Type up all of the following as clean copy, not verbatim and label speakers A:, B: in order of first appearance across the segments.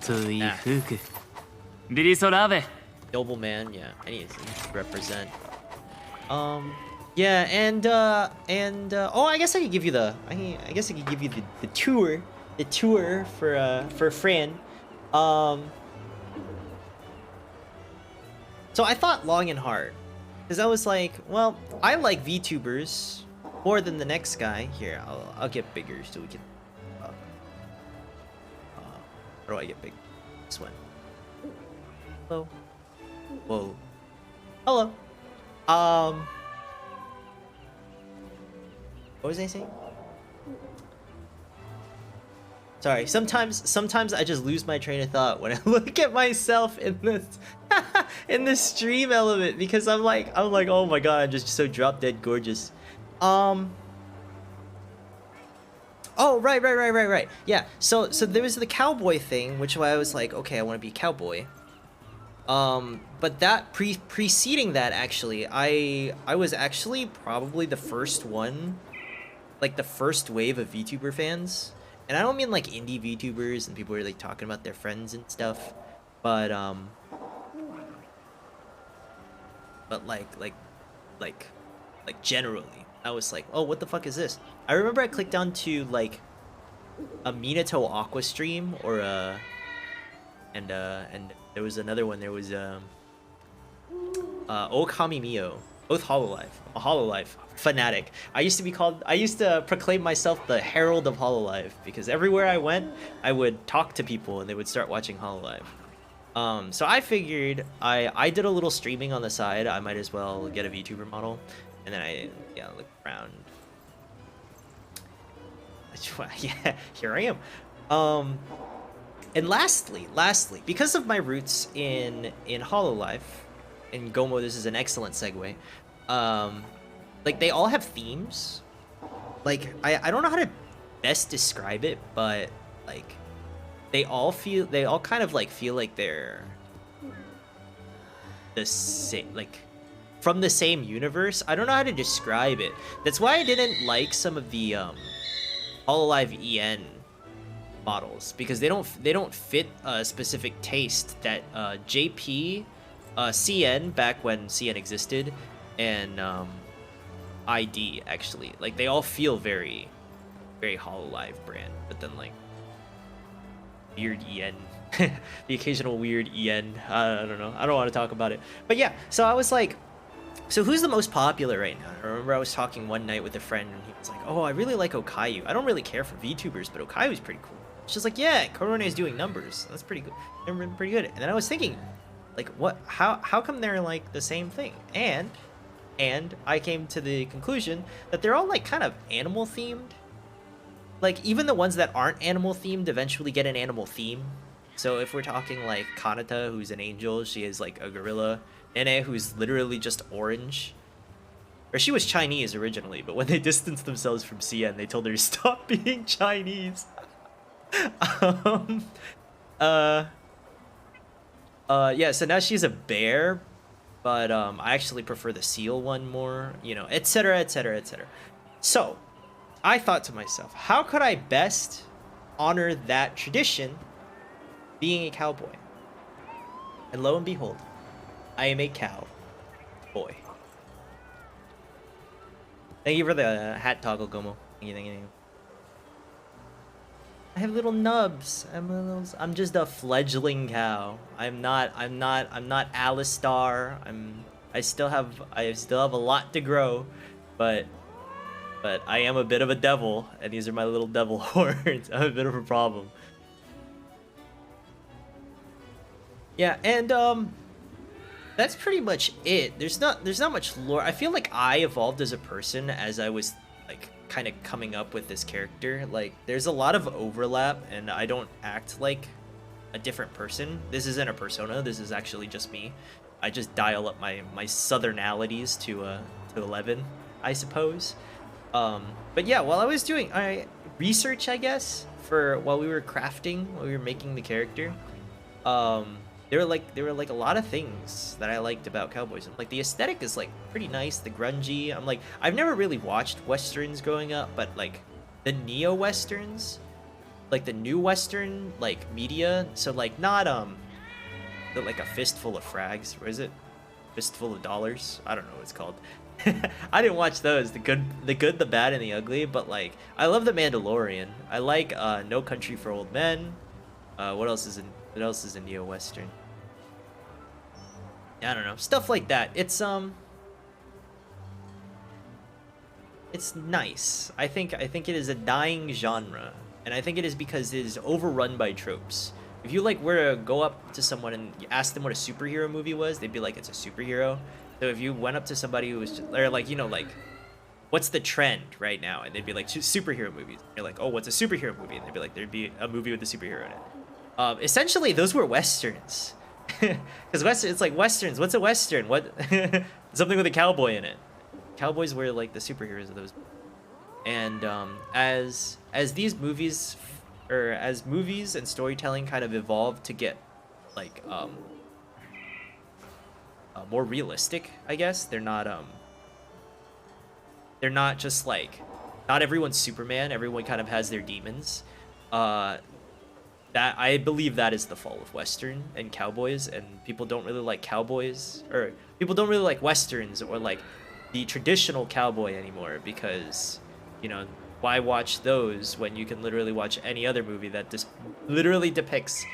A: Yeah.
B: フークビリソラーベ
A: Nobleman, yeah. I need to represent. Yeah, oh, I guess I could give you the I guess I could give you the tour for Fran. So I thought long and hard, because I was like, well, I like VTubers more than the next guy. Here, I'll get bigger so we can. How do I get big? This one. Hello. Whoa. Hello. What was I saying? Sorry. Sometimes I just lose my train of thought when I look at myself in this in this stream element, because I'm like, oh my god, I'm just so drop dead gorgeous. Oh, right. Yeah. So there was the cowboy thing, which I was like, okay, I want to be a cowboy. But that preceding that, actually, I was actually probably the first one, like the first wave of VTuber fans. And I don't mean like indie VTubers and people who are like talking about their friends and stuff, but like generally, I was like, oh, what the fuck is this? I remember I clicked onto like a Minato Aqua stream, or and there was another one. There was Okami Mio, both Hololive, a Hololive fanatic. I used to proclaim myself the herald of Hololive, because everywhere I went, I would talk to people and they would start watching Hololive. So I figured I did a little streaming on the side. I might as well get a VTuber model, and then I look around. Yeah, here I am. And lastly, because of my roots in Hololive, in Gomo, this is an excellent segue. Like, they all have themes. Like, I don't know how to best describe it, but like they all kind of like feel like they're the same, like from the same universe. I don't know how to describe it. That's why I didn't like some of the Hololive EN models, because they don't fit a specific taste that JP, CN back when CN existed, and ID, actually, like they all feel very Hololive brand, but then like weird EN, the occasional weird EN, I don't know, I don't want to talk about it, but yeah. So I was like, so who's the most popular right now? I remember I was talking one night with a friend, and he was like, oh, I really like Okayu. I don't really care for VTubers, but Okayu's pretty cool. She's like, yeah, Korone is doing numbers. That's pretty good. They're pretty good. And then I was thinking, like, what? How come they're like the same thing? And I came to the conclusion that they're all like kind of animal themed. Like, even the ones that aren't animal themed eventually get an animal theme. So if we're talking like Kanata, who's an angel, she is like a gorilla. Nene, who's literally just orange. Or she was Chinese originally, but when they distanced themselves from CN, they told her to stop being Chinese. Yeah, so now she's a bear, but I actually prefer the seal one more, you know, etc, etc, etc. So I thought to myself, how could I best honor that tradition, being a cowboy? And lo and behold, I am a cow boy. Thank you for the hat toggle, Gomo. Thank you. I have little nubs. I'm just a fledgling cow. I'm not Alistar. I still have a lot to grow, but I am a bit of a devil, and these are my little devil horns. I'm a bit of a problem. Yeah, and that's pretty much it. There's not much lore. I feel like I evolved as a person as I was like kind of coming up with this character. Like, there's a lot of overlap, and I don't act like a different person. This isn't a persona. This is actually just me. I just dial up my southernalities to 11, I suppose. But yeah, while I was doing research, I guess, while we were making the character, there were like a lot of things that I liked about cowboys. Like, the aesthetic is like pretty nice, the grungy. I'm like, I've never really watched westerns growing up, but like the neo westerns like the new Western like media. So like not like a fistful of frags, or is it fistful of dollars? I don't know what it's called. I didn't watch those. The good, the bad, and the ugly. But like, I love the Mandalorian. I like No Country for Old Men. What else is in neo Western? I don't know, stuff like that. It's nice. I think it is a dying genre, and I think it is because it is overrun by tropes. If you like were to go up to someone and ask them what a superhero movie was, they'd be like, it's a superhero. So if you went up to somebody who was just, or like, you know, like, what's the trend right now? And they'd be like, superhero movies. You're like, oh, what's a superhero movie? And they'd be like, there'd be a movie with a superhero in it. Essentially, those were westerns. Because it's like westerns. What's a western? What? Something with a cowboy in it. Cowboys were like the superheroes of those. And as these movies, or as movies and storytelling kind of evolved to get like more realistic, I guess they're not just like, not everyone's Superman. Everyone kind of has their demons. That I believe that is the fall of Western and cowboys, and people don't really like cowboys, or people don't really like Westerns or like the traditional cowboy anymore, because, you know, why watch those when you can literally watch any other movie that just literally depicts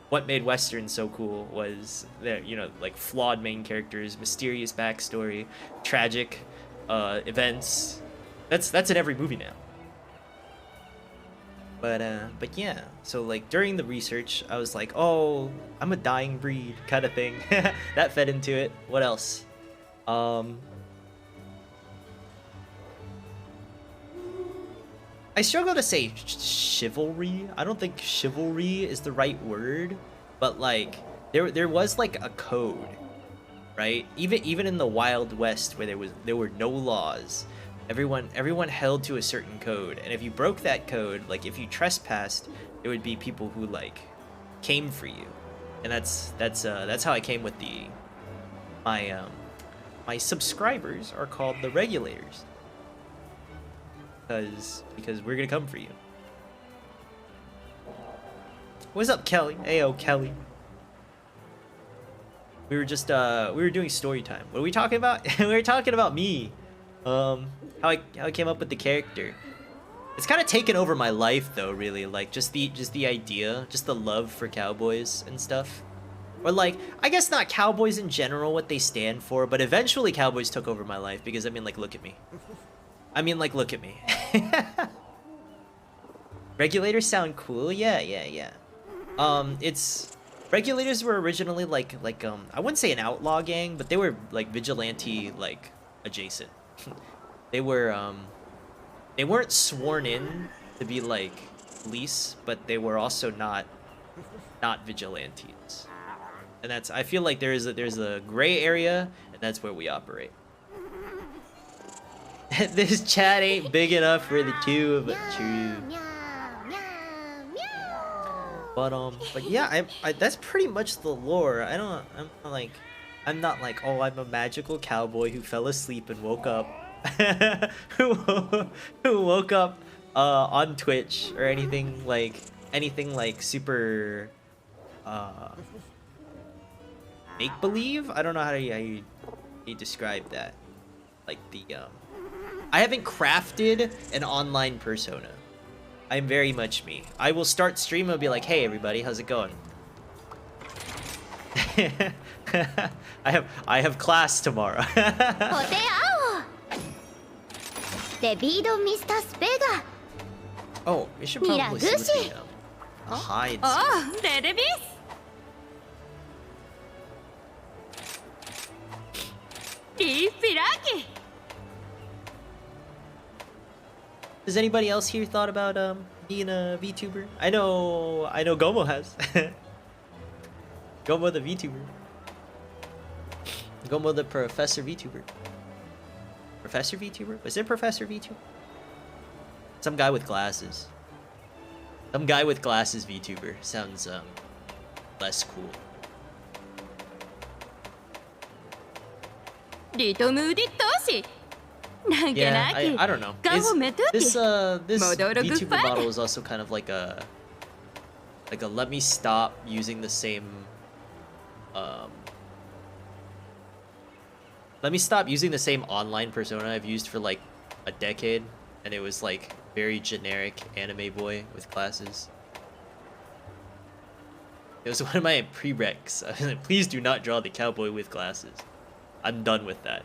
A: what made Western so cool was their, you know, like flawed main characters, mysterious backstory, tragic events. That's in every movie now. But yeah, so like during the research, I was like, oh, I'm a dying breed kind of thing. That fed into it. What else? I struggle to say chivalry. I don't think chivalry is the right word, but like there was like a code, right? Even in the Wild West, where there were no laws, everyone held to a certain code, and if you broke that code, like if you trespassed, there would be people who like came for you, and that's how I came with my subscribers are called the regulators, because we're gonna come for you. What's up, Kelly? Ayo, Kelly. We were doing story time. What are we talking about? We were talking about me. How I came up with the character. It's kind of taken over my life though, really. Like just the idea, just the love for cowboys and stuff. Or like, I guess not cowboys in general, what they stand for, but eventually cowboys took over my life, because I mean, like, look at me. Look at me. Regulators sound cool. Yeah. It's regulators were originally like I wouldn't say an outlaw gang, but they were like vigilante, like adjacent. They were they weren't sworn in to be like police, but they were also not vigilantes. And that's, I feel like there's a gray area, and that's where we operate. This chat ain't big enough for the two of us. True. But yeah, I that's pretty much the lore. I'm not like, oh, I'm a magical cowboy who fell asleep and woke up, who woke up on Twitch, or anything like super make believe. I don't know how you describe that. Like I haven't crafted an online persona. I'm very much me. I will start stream and be like, hey everybody, how's it going? I have class tomorrow. Oh, it should probably see the hides.
C: Oh, Redebis.
A: Has anybody else here thought about being a VTuber? I know Gomo has. Gomo the VTuber. Gomo the Professor VTuber. Professor VTuber? Was it Professor VTuber? Some guy with glasses. Some guy with glasses VTuber. Sounds less cool. Yeah, I don't know. This VTuber model is also kind of like a let me stop using the same let me stop using the same online persona I've used for like a decade, and it was like very generic anime boy with glasses. It was one of my prereqs. Please do not draw the cowboy with glasses. I'm done with that.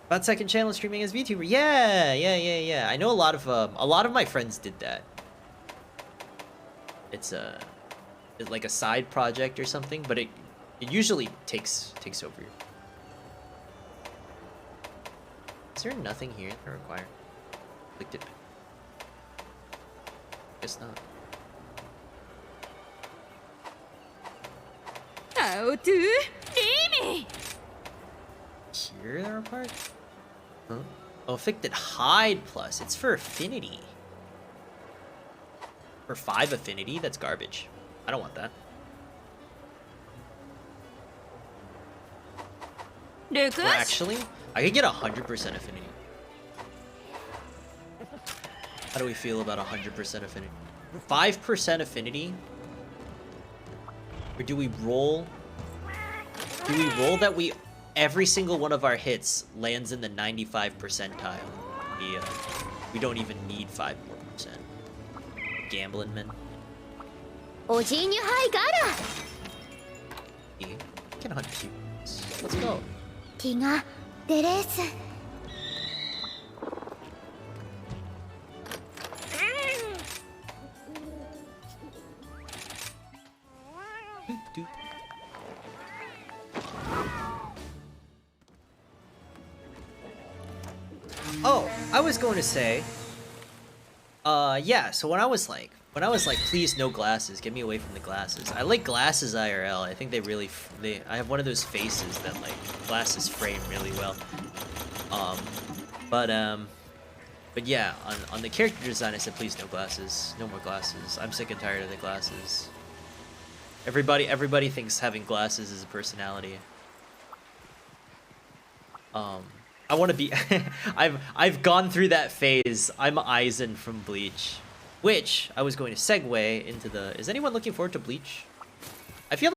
A: About second channel streaming as VTuber. Yeah. I know a lot of my friends did that. It's like a side project or something, but it usually takes over. Is there nothing here that I require? Clicked it. Guess not. Here there are parts? Huh? Oh, affected hide plus. It's for affinity. For 5 affinity? That's garbage. I don't want that. Or actually, I could get 100% affinity. How do we feel about 100% affinity? 5% affinity? Or do we roll? Do we roll that every single one of our hits lands in the 95 percentile? We don't even need 5 more percent. Gambling men. Yeah, can hunt cubes. Let's go. Oh, I was going to say, yeah, so when I was like, please no glasses, get me away from the glasses. I like glasses IRL. I think I have one of those faces that like glasses frame really well. But yeah, on the character design, I said please no glasses, no more glasses. I'm sick and tired of the glasses. Everybody thinks having glasses is a personality. I want to be. I've gone through that phase. I'm Aizen from Bleach, which I was going to segue into the. Is anyone looking forward to Bleach? I feel